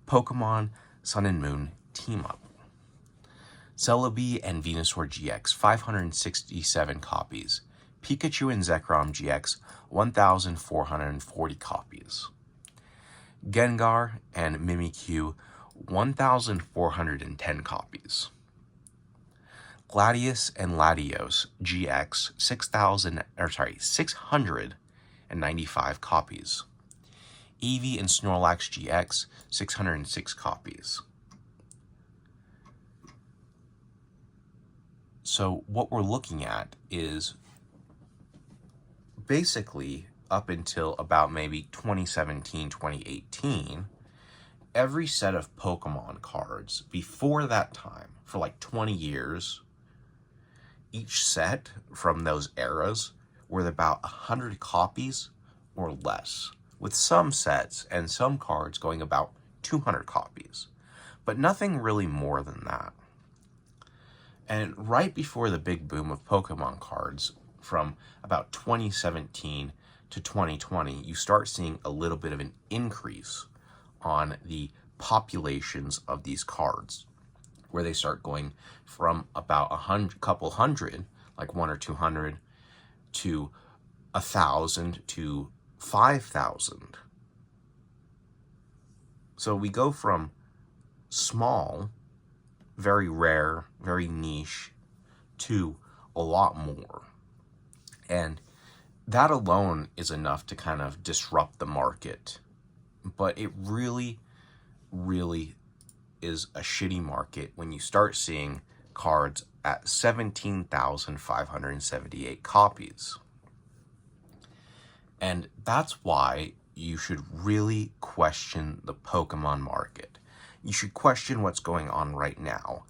Pokemon Sun and Moon Team Up. Celebi and Venusaur GX, 567 copies. Pikachu and Zekrom GX, 1,440 copies. Gengar and Mimikyu, 1,410 copies. Gladius and Latios GX, 695 copies. Eevee and Snorlax GX, 606 copies. So what we're looking at is basically up until about maybe 2017, 2018, every set of Pokemon cards before that time, for like 20 years, each set from those eras were about 100 copies or less, with some sets and some cards going about 200 copies, but nothing really more than that. And right before the big boom of Pokemon cards, from about 2017 to 2020, you start seeing a little bit of an increase on the populations of these cards, where they start going from about couple hundred, like 100 or 200, to 1,000 to 5,000. So we go from small, very rare, very niche, to a lot more. And that alone is enough to kind of disrupt the market. But it really, really is a shitty market when you start seeing cards at 17,578 copies. And that's why you should really question the Pokemon market. You should question what's going on right now.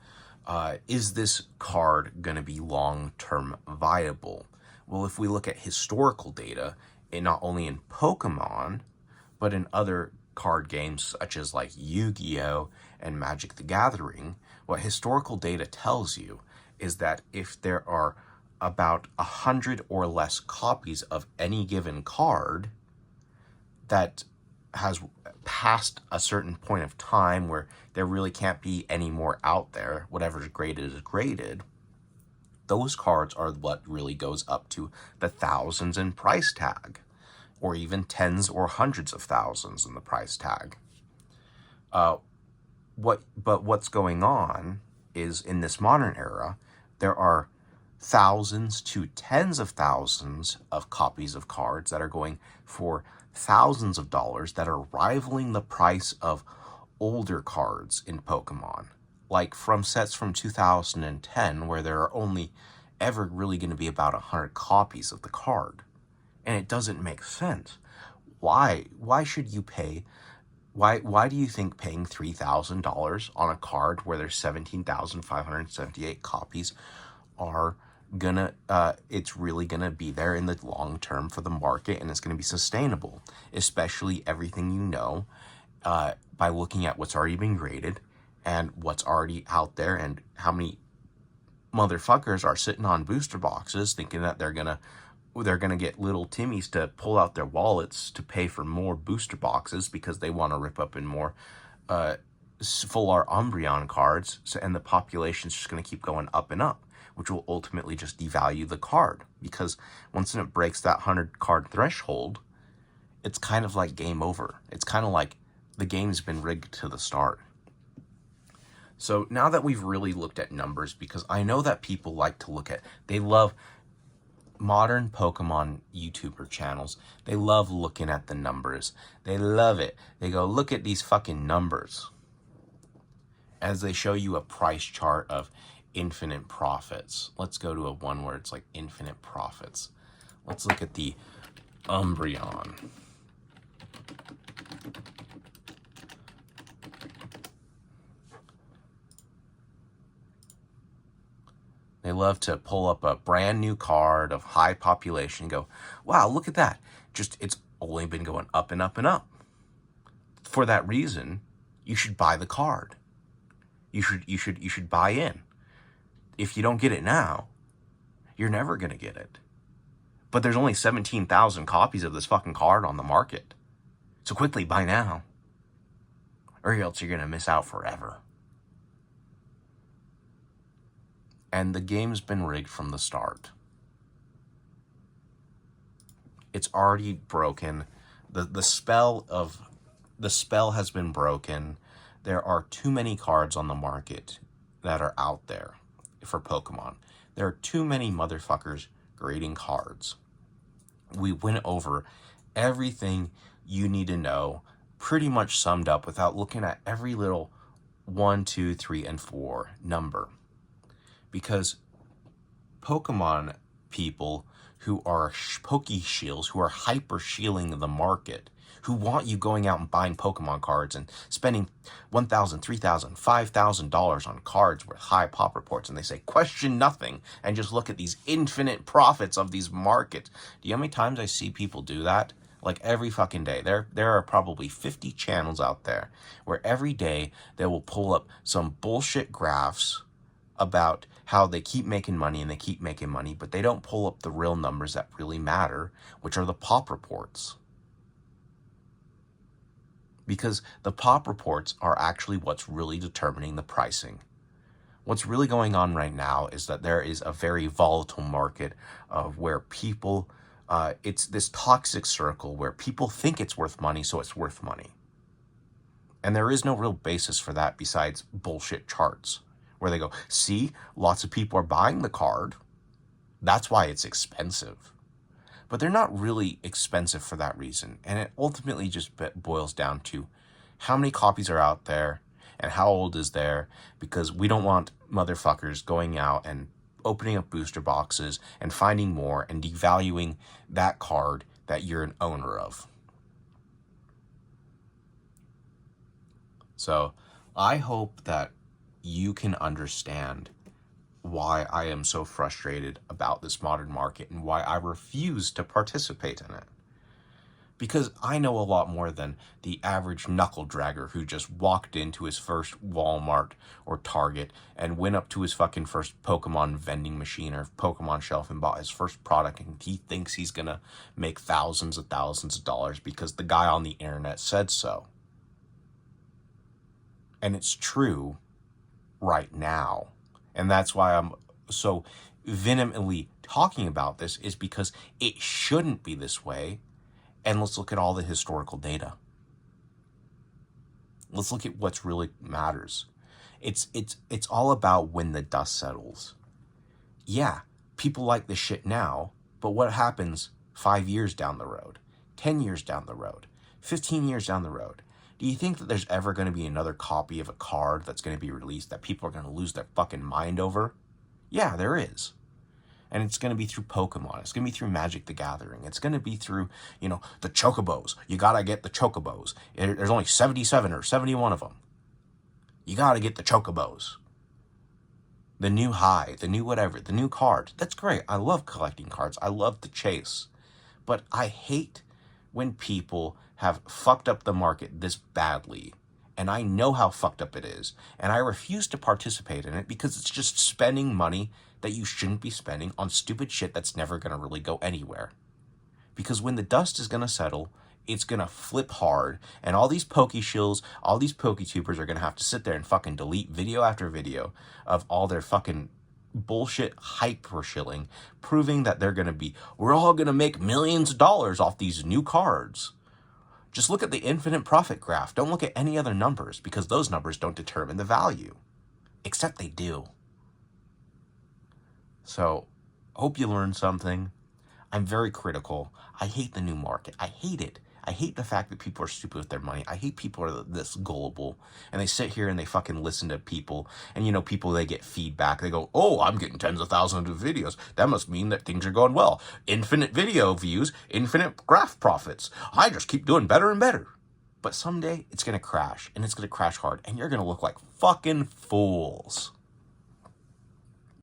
Is this card going to be long-term viable? Well, if we look at historical data, and not only in Pokemon, but in other card games such as like Yu-Gi-Oh! And Magic the Gathering, what historical data tells you is that if there are about 100 or less copies of any given card that has passed a certain point of time where there really can't be any more out there, whatever's graded is graded, those cards are what really goes up to the thousands in price tag, or even tens or hundreds of thousands in the price tag. But what's going on is, in this modern era, there are thousands to tens of thousands of copies of cards that are going for thousands of dollars that are rivaling the price of older cards in Pokemon. Like from sets from 2010, where there are only ever really going to be about 100 copies of the card. And it doesn't make sense. Why should you pay? Why do you think paying $3,000 on a card where there's 17,578 copies are gonna, it's really gonna be there in the long term for the market, and it's gonna be sustainable, especially everything you know, by looking at what's already been graded and what's already out there, and how many motherfuckers are sitting on booster boxes thinking that they're gonna get little Timmies to pull out their wallets to pay for more booster boxes because they want to rip up in more full art Umbreon cards, and the population's just going to keep going up and up, which will ultimately just devalue the card, because once it breaks that 100 card threshold, it's kind of like game over. It's kind of like the game's been rigged to the start. So now that we've really looked at numbers, because I know that people like to look at, they love modern Pokemon YouTuber channels. They love looking at the numbers. They love it. They go, look at these fucking numbers, as they show you a price chart of infinite profits. Let's go to a one where it's like infinite profits. Let's look at the Umbreon. They love to pull up a brand new card of high population and go, wow, look at that. Just, it's only been going up and up and up. For that reason, you should buy the card. You should buy in. If you don't get it now, you're never going to get it. But there's only 17,000 copies of this fucking card on the market. So quickly, buy now. or else you're going to miss out forever. And the game's been rigged from the start. It's already broken. The spell has been broken. There are too many cards on the market that are out there for Pokemon. There are too many motherfuckers grading cards. We went over everything you need to know, pretty much summed up without looking at every little 1, 2, 3, and 4 number. Because Pokemon people who are Poke-shills, who are hyper-shilling the market, who want you going out and buying Pokemon cards and spending $1,000, $3,000, $5,000 on cards with high pop reports, and they say, question nothing, and just look at these infinite profits of these markets. Do you know how many times I see people do that? Like every fucking day. There are probably 50 channels out there where every day they will pull up some bullshit graphs about how they keep making money and they keep making money, but they don't pull up the real numbers that really matter, which are the pop reports. Because the pop reports are actually what's really determining the pricing. What's really going on right now is that there is a very volatile market of where people, it's this toxic circle where people think it's worth money, so it's worth money. And there is no real basis for that besides bullshit charts, where they go, see, lots of people are buying the card. That's why it's expensive. But they're not really expensive for that reason. And it ultimately just boils down to how many copies are out there and how old is there, because we don't want motherfuckers going out and opening up booster boxes and finding more and devaluing that card that you're an owner of. So I hope that you can understand why I am so frustrated about this modern market and why I refuse to participate in it. Because I know a lot more than the average knuckle dragger who just walked into his first Walmart or Target and went up to his fucking first Pokemon vending machine or Pokemon shelf and bought his first product, and he thinks he's gonna make thousands of dollars because the guy on the internet said so. And it's true right now. And that's why I'm so vehemently talking about this, is because it shouldn't be this way. And let's look at all the historical data. Let's look at what's really matters. It's all about when the dust settles. Yeah, people like this shit now, but what happens 5 years down the road, 10 years down the road, 15 years down the road? Do you think that there's ever going to be another copy of a card that's going to be released that people are going to lose their fucking mind over? Yeah, there is. And it's going to be through Pokemon. It's going to be through Magic the Gathering. It's going to be through, the Chocobos. You got to get the Chocobos. There's only 77 or 71 of them. You got to get the Chocobos. The new high, the new whatever, the new card. That's great. I love collecting cards. I love the chase. But I hate when people have fucked up the market this badly. And I know how fucked up it is. And I refuse to participate in it because it's just spending money that you shouldn't be spending on stupid shit that's never going to really go anywhere. Because when the dust is going to settle, it's going to flip hard. And all these Poke-shills, all these Poke-tubers are going to have to sit there and fucking delete video after video of all their fucking bullshit hyper-shilling, proving that we're all going to make millions of dollars off these new cards. Just look at the infinite profit graph. Don't look at any other numbers, because those numbers don't determine the value. Except they do. So, hope you learned something. I'm very critical. I hate the new market. I hate it. I hate the fact that people are stupid with their money. I hate people are this gullible. And they sit here and they fucking listen to people. And people, they get feedback. They go, oh, I'm getting tens of thousands of videos. That must mean that things are going well. Infinite video views, infinite graph profits. I just keep doing better and better. But someday it's going to crash. And it's going to crash hard. And you're going to look like fucking fools.